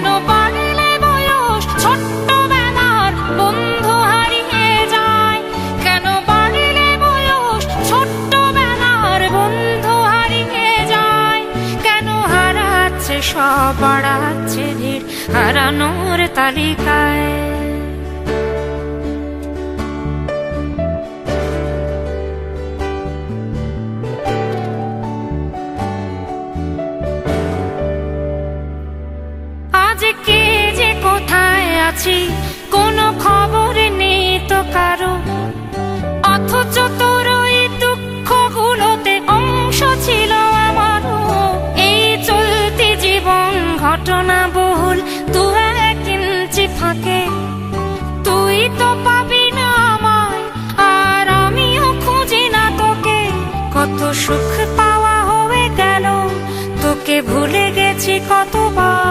কেন বাড়লে বয়স ছোট্টবেলার বন্ধু হারিয়ে যায়, কেন বাড়লে বয়স ছোট্টবেলার বন্ধু হারিয়ে যায়, কেন হারাচ্ছে সব বাড়াচ্ছে ভিড় হারানোর তালিকায়। আজ কে যে কোথায় আছি কোনো খবর নেই তো কারো, অথচ তোর ওই দুঃখগুলোতে অংশ ছিল আমারও। এই চলতি জীবন ঘটনা বহুল দু এক ইঞ্চি ফাঁকে, তুই তো পাবি না আমায় আর আমিও খুঁজি না তোকে। কত সুখ পাওয়া হয়ে গেল তোকে ভুলে গেছি কতবার।